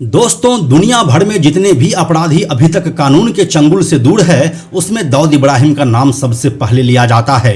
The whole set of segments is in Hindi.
दोस्तों, दुनिया भर में जितने भी अपराधी अभी तक कानून के चंगुल से दूर है, उसमें दाऊद इब्राहिम का नाम सबसे पहले लिया जाता है।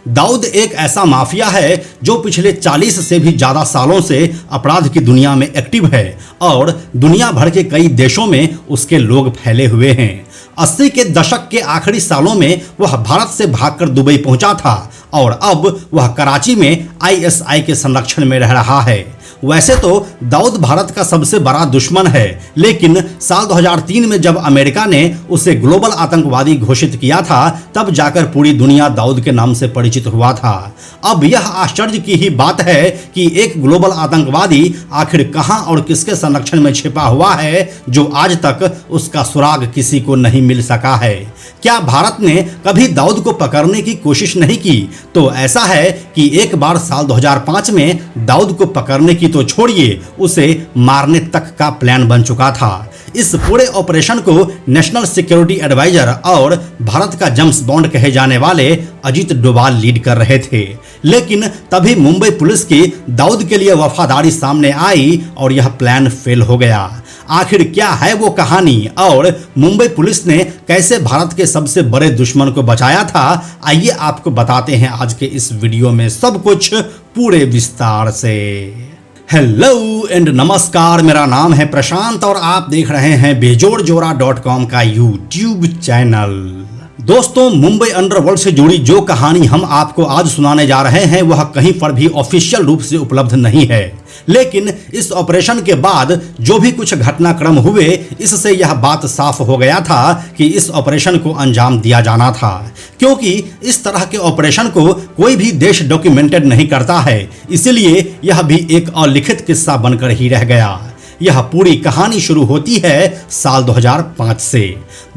दाऊद एक ऐसा माफिया है जो पिछले 40 से भी ज़्यादा सालों से अपराध की दुनिया में एक्टिव है और दुनिया भर के कई देशों में उसके लोग फैले हुए हैं। 80 के दशक के आखिरी सालों में वह भारत से भागकर दुबई पहुंचा था और अब वह कराची में ISI के संरक्षण में रह रहा है। वैसे तो दाऊद भारत का सबसे बड़ा दुश्मन है, लेकिन साल 2003 में जब अमेरिका ने उसे ग्लोबल आतंकवादी घोषित किया था, तब जाकर पूरी दुनिया दाऊद के नाम से परिचित हुआ था। अब यह आश्चर्य की ही बात है कि एक ग्लोबल आतंकवादी आखिर कहां और किसके संरक्षण में छिपा हुआ है, जो आज तक उसका सुराग किसी को नहीं मिल सका है। क्या भारत ने कभी दाऊद को पकड़ने की कोशिश नहीं की? तो ऐसा है कि एक बार साल 2005 में दाऊद को पकड़ने की तो छोड़िए, उसे मारने तक का प्लान बन चुका था। इस पूरे ऑपरेशन को नेशनल सिक्योरिटी एडवाइजर और भारत का जेम्स बॉन्ड कहे जाने वाले अजीत डोभाल लीड कर रहे थे। लेकिन तभी मुंबई पुलिस की दाऊद के लिए वफादारी सामने आई और यह प्लान फेल हो गया। आखिर क्या है वो कहानी और मुंबई पुलिस ने कैसे भारत के सबसे बड़े दुश्मन को बचाया था, आइए आपको बताते हैं आज के इस वीडियो में सब कुछ पूरे विस्तार से। हेलो एंड नमस्कार, मेरा नाम है प्रशांत और आप देख रहे हैं बेजोड़जोरा.com का यूट्यूब चैनल। दोस्तों, मुंबई अंडरवर्ल्ड से जुड़ी जो कहानी हम आपको आज सुनाने जा रहे हैं वह कहीं पर भी ऑफिशियल रूप से उपलब्ध नहीं है, लेकिन इस ऑपरेशन के बाद जो भी कुछ घटनाक्रम हुए, इससे यह बात साफ हो गया था कि इस ऑपरेशन को अंजाम दिया जाना था, क्योंकि इस तरह के ऑपरेशन को कोई भी देश डॉक्यूमेंटेड नहीं करता है। इसलिए यह भी एक अलिखित किस्सा बनकर ही रह गया। यह पूरी कहानी शुरू होती है साल 2005 से।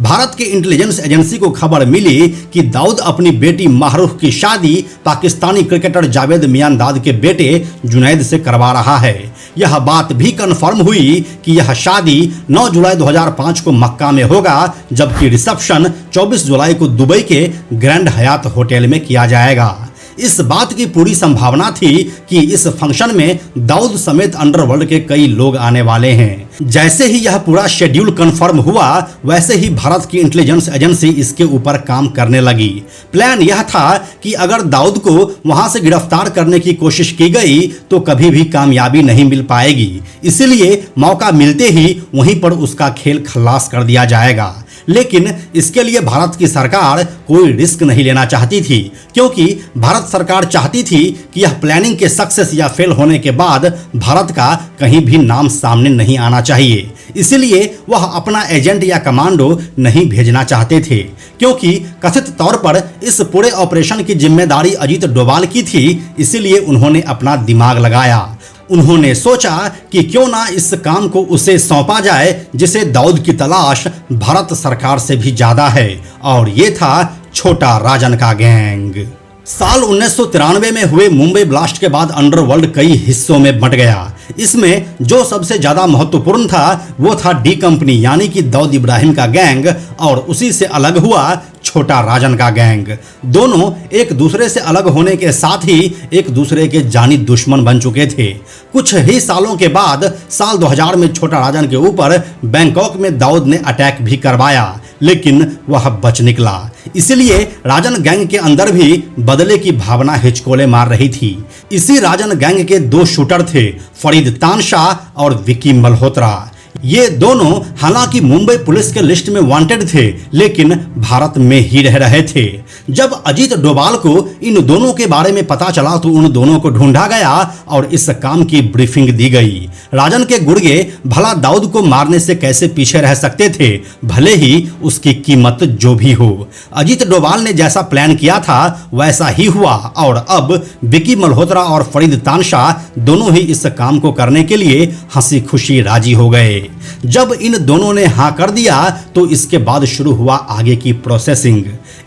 भारत के इंटेलिजेंस एजेंसी को खबर मिली कि दाऊद अपनी बेटी माहरूख की शादी पाकिस्तानी क्रिकेटर जावेद मियांदाद के बेटे जुनैद से करवा रहा है। यह बात भी कंफर्म हुई कि यह शादी 9 जुलाई 2005 को मक्का में होगा, जबकि रिसेप्शन 24 जुलाई को दुबई के ग्रैंड हयात होटल में किया जाएगा। इस बात की पूरी संभावना थी कि इस फंक्शन में दाऊद समेत अंडरवर्ल्ड के कई लोग आने वाले हैं। जैसे ही यह पूरा शेड्यूल कंफर्म हुआ, वैसे ही भारत की इंटेलिजेंस एजेंसी इसके ऊपर काम करने लगी। प्लान यह था कि अगर दाऊद को वहां से गिरफ्तार करने की कोशिश की गई तो कभी भी कामयाबी नहीं मिल पाएगी, इसलिए मौका मिलते ही वहीं पर उसका खेल खल्लास कर दिया जाएगा। लेकिन इसके लिए भारत की सरकार कोई रिस्क नहीं लेना चाहती थी, क्योंकि भारत सरकार चाहती थी कि यह प्लानिंग के सक्सेस या फेल होने के बाद भारत का कहीं भी नाम सामने नहीं आना चाहिए। इसलिए वह अपना एजेंट या कमांडो नहीं भेजना चाहते थे, क्योंकि कथित तौर पर इस पूरे ऑपरेशन की जिम्मेदारी अजीत डोभाल की थी। इसलिए उन्होंने अपना दिमाग लगाया। उन्होंने सोचा कि क्यों ना इस काम को उसे सौंपा जाए जिसे दाऊद की तलाश भारत सरकार से भी ज्यादा है, और ये था छोटा राजन का गैंग। साल 1993 में हुए मुंबई ब्लास्ट के बाद अंडरवर्ल्ड कई हिस्सों में बंट गया। इसमें जो सबसे ज्यादा महत्वपूर्ण था वो था डी कंपनी, यानी कि दाऊद इब्राहिम का गैंग, और उसी से अलग हुआ छोटा राजन का गैंग। दोनों एक दूसरे से अलग होने के साथ ही एक दूसरे के जानी दुश्मन बन चुके थे। कुछ ही सालों के बाद साल 2000 में छोटा राजन के ऊपर बैंकॉक में दाऊद ने अटैक भी करवाया, लेकिन वह बच निकला। इसलिए राजन गैंग के अंदर भी बदले की भावना हिचकोले मार रही थी। इसी राजन गैंग के दो शूटर थे, फरीद तानशाह और विकी मल्होत्रा। ये दोनों हालांकि मुंबई पुलिस के लिस्ट में वांटेड थे, लेकिन भारत में ही रह रहे थे। जब अजीत डोभाल को इन दोनों के बारे में पता चला तो उन दोनों को ढूंढा गया और इस काम की ब्रीफिंग दी गई। राजन के गुर्गे भला दाऊद को मारने से कैसे पीछे रह सकते थे, भले ही उसकी कीमत जो भी हो। अजीत डोभाल ने जैसा प्लान किया था वैसा ही हुआ, और अब विकी मल्होत्रा और फरीद तानशाह दोनों ही इस काम को करने के लिए हंसी खुशी राजी हो गए। जब इन दोनों ने हाँ कर दिया तो इसके बाद शुरू हुआ आगे की प्रोसेसिंग।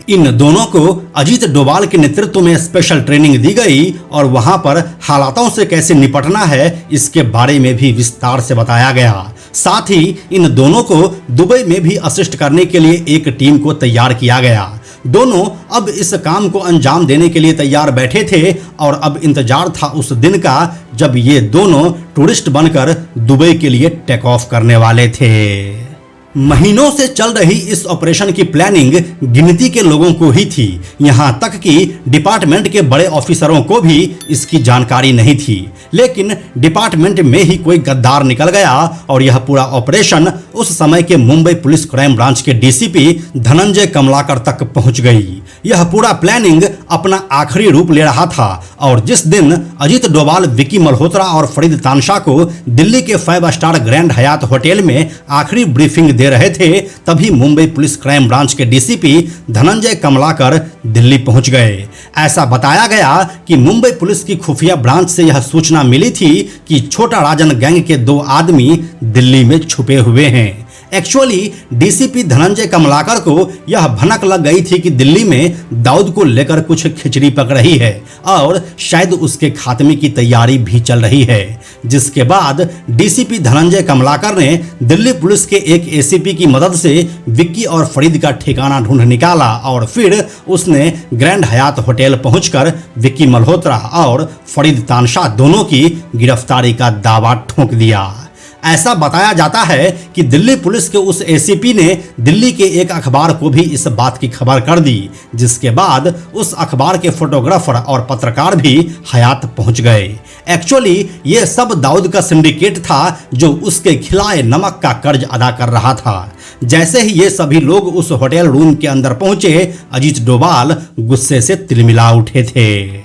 इन दोनों को अजीत डोभाल के नेतृत्व में स्पेशल ट्रेनिंग दी गई और वहां पर हालातों से कैसे निपटना है इसके बारे में भी विस्तार से बताया गया। साथ ही इन दोनों को दुबई में भी असिस्ट करने के लिए एक टीम को तैयार किया गया। दोनों अब इस काम को अंजाम देने के लिए तैयार बैठे थे और अब इंतजार था उस दिन का जब ये दोनों टूरिस्ट बनकर दुबई के लिए टेक ऑफ करने वाले थे। महीनों से चल रही इस ऑपरेशन की प्लानिंग गिनती के लोगों को ही थी, यहां तक कि डिपार्टमेंट के बड़े ऑफिसरों को भी इसकी जानकारी नहीं थी। लेकिन डिपार्टमेंट में ही कोई गद्दार निकल गया और यह पूरा ऑपरेशन उस समय के मुंबई पुलिस क्राइम ब्रांच के डीसीपी धनंजय कमलाकर तक पहुंच गई। यह पूरा प्लानिंग अपना आखिरी रूप ले रहा था और जिस दिन अजीत डोभाल, विक्की मल्होत्रा और फरीद तानशाह को दिल्ली के 5 स्टार ग्रैंड हयात होटल में आखिरी ब्रीफिंग दे रहे थे, तभी मुंबई पुलिस क्राइम ब्रांच के डीसीपी धनंजय कमलाकर दिल्ली पहुंच गए। ऐसा बताया गया कि मुंबई पुलिस की खुफिया ब्रांच से यह सूचना मिली थी कि छोटा राजन गैंग के 2 आदमी दिल्ली में छुपे हुए हैं। एक्चुअली डीसीपी धनंजय कमलाकर को यह भनक लग गई थी कि दिल्ली में दाऊद को लेकर कुछ खिचड़ी पक रही है और शायद उसके खात्मे की तैयारी भी चल रही है, जिसके बाद डीसीपी धनंजय कमलाकर ने दिल्ली पुलिस के एक एसीपी की मदद से विक्की और फरीद का ठिकाना ढूंढ निकाला और फिर उसने ग्रैंड हयात होटल पहुंचकर विक्की मल्होत्रा और फरीद तानशाह दोनों की गिरफ्तारी का दावा ठोंक दिया। ऐसा बताया जाता है कि दिल्ली पुलिस के उस एसीपी ने दिल्ली के एक अखबार को भी इस बात की खबर कर दी, जिसके बाद उस अखबार के फोटोग्राफर और पत्रकार भी हयात पहुंच गए। एक्चुअली ये सब दाऊद का सिंडिकेट था जो उसके खिलाए नमक का कर्ज अदा कर रहा था। जैसे ही ये सभी लोग उस होटल रूम के अंदर पहुंचे, अजीत डोभाल गुस्से से तिलमिला उठे थे।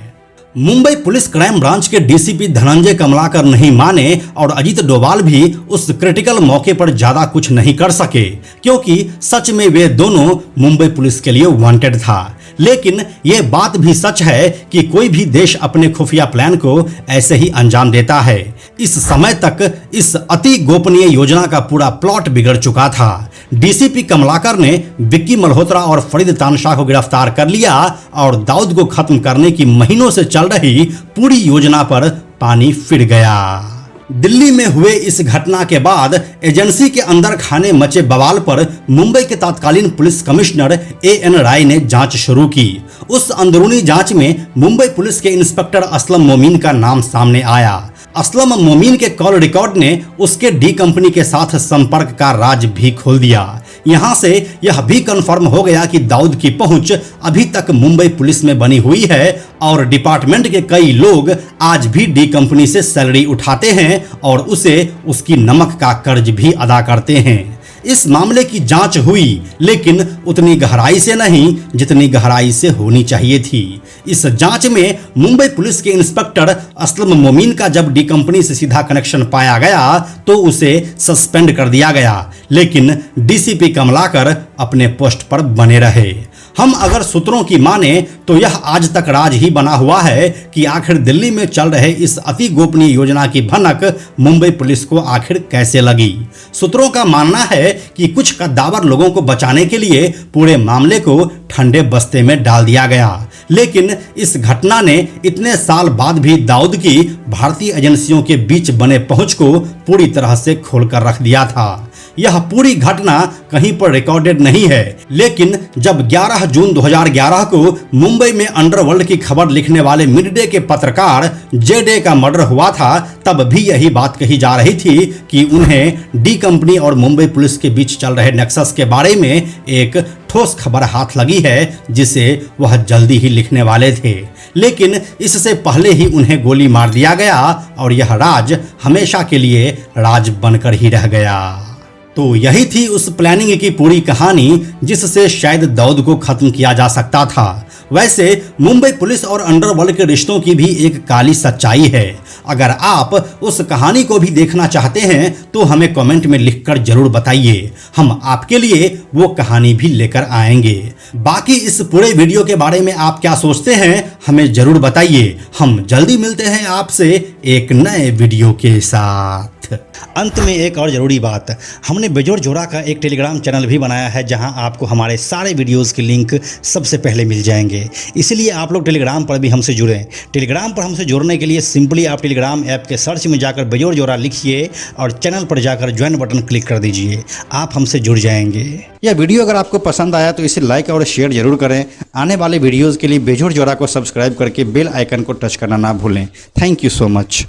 मुंबई पुलिस क्राइम ब्रांच के डीसीपी धनंजय कमलाकर नहीं माने और अजीत डोभाल भी उस क्रिटिकल मौके पर ज्यादा कुछ नहीं कर सके, क्योंकि सच में वे दोनों मुंबई पुलिस के लिए वांटेड था। लेकिन ये बात भी सच है कि कोई भी देश अपने खुफिया प्लान को ऐसे ही अंजाम देता है। इस समय तक इस अति गोपनीय योजना का पूरा प्लॉट बिगड़ चुका था। डीसीपी कमलाकर ने विक्की मल्होत्रा और फरीद तानशाह को गिरफ्तार कर लिया और दाऊद को खत्म करने की महीनों से चल रही पूरी योजना पर पानी फिर गया। दिल्ली में हुए इस घटना के बाद एजेंसी के अंदर खाने मचे बवाल पर मुंबई के तत्कालीन पुलिस कमिश्नर एएन राय ने जांच शुरू की। उस अंदरूनी जांच में मुंबई पुलिस के इंस्पेक्टर असलम मोमीन का नाम सामने आया। असलम मोमीन के कॉल रिकॉर्ड ने उसके डी कंपनी के साथ संपर्क का राज भी खोल दिया। यहां से यह भी कंफर्म हो गया कि दाऊद की पहुंच अभी तक मुंबई पुलिस में बनी हुई है और डिपार्टमेंट के कई लोग आज भी डी कंपनी से सैलरी उठाते हैं और उसे उसकी नमक का कर्ज भी अदा करते हैं। इस मामले की जांच हुई, लेकिन उतनी गहराई से नहीं जितनी गहराई से होनी चाहिए थी। इस जांच में मुंबई पुलिस के इंस्पेक्टर असलम मोमीन का जब डी कंपनी से सीधा कनेक्शन पाया गया तो उसे सस्पेंड कर दिया गया, लेकिन डीसीपी कमलाकर अपने पोस्ट पर बने रहे। हम अगर सूत्रों की माने तो यह आज तक राज ही बना हुआ है कि आखिर दिल्ली में चल रहे इस अति गोपनीय योजना की भनक मुंबई पुलिस को आखिर कैसे लगी। सूत्रों का मानना है कि कुछ कद्दावर लोगों को बचाने के लिए पूरे मामले को ठंडे बस्ते में डाल दिया गया, लेकिन इस घटना ने इतने साल बाद भी दाऊद की भारतीय एजेंसियों के बीच बने पहुंच को पूरी तरह से खोलकर रख दिया था। यह पूरी घटना कहीं पर रिकॉर्डेड नहीं है, लेकिन जब 11 जून 2011 को मुंबई में अंडरवर्ल्ड की खबर लिखने वाले मिड डे के पत्रकार जे.डे का मर्डर हुआ था, तब भी यही बात कही जा रही थी कि उन्हें डी कंपनी और मुंबई पुलिस के बीच चल रहे नेक्सस के बारे में एक ठोस खबर हाथ लगी है जिसे वह जल्दी ही लिखने वाले थे। लेकिन इससे पहले ही उन्हें गोली मार दिया गया और यह राज हमेशा के लिए राज बनकर ही रह गया। तो यही थी उस प्लानिंग की पूरी कहानी जिससे शायद दाऊद को खत्म किया जा सकता था। वैसे मुंबई पुलिस और अंडरवर्ल्ड के रिश्तों की भी एक काली सच्चाई है। अगर आप उस कहानी को भी देखना चाहते हैं तो हमें कमेंट में लिखकर जरूर बताइए, हम आपके लिए वो कहानी भी लेकर आएंगे। बाकी इस पूरे वीडियो के बारे में आप क्या सोचते हैं हमें जरूर बताइए। हम जल्दी मिलते हैं आपसे एक नए वीडियो के साथ। अंत में एक और ज़रूरी बात, हमने बेजोड़ जोड़ा का एक टेलीग्राम चैनल भी बनाया है जहां आपको हमारे सारे वीडियोस के लिंक सबसे पहले मिल जाएंगे। इसलिए आप लोग टेलीग्राम पर भी हमसे जुड़ें। टेलीग्राम पर हमसे जुड़ने के लिए सिंपली आप टेलीग्राम ऐप के सर्च में जाकर बेजोड़ जोड़ा लिखिए और चैनल पर जाकर ज्वाइन बटन क्लिक कर दीजिए, आप हमसे जुड़ जाएंगे। यह वीडियो अगर आपको पसंद आया तो इसे लाइक और शेयर जरूर करें। आने वाले वीडियोज़ के लिए बेजोड़ जोड़ा को सब्सक्राइब करके बेल आइकन को टच करना ना भूलें। Thank you so much.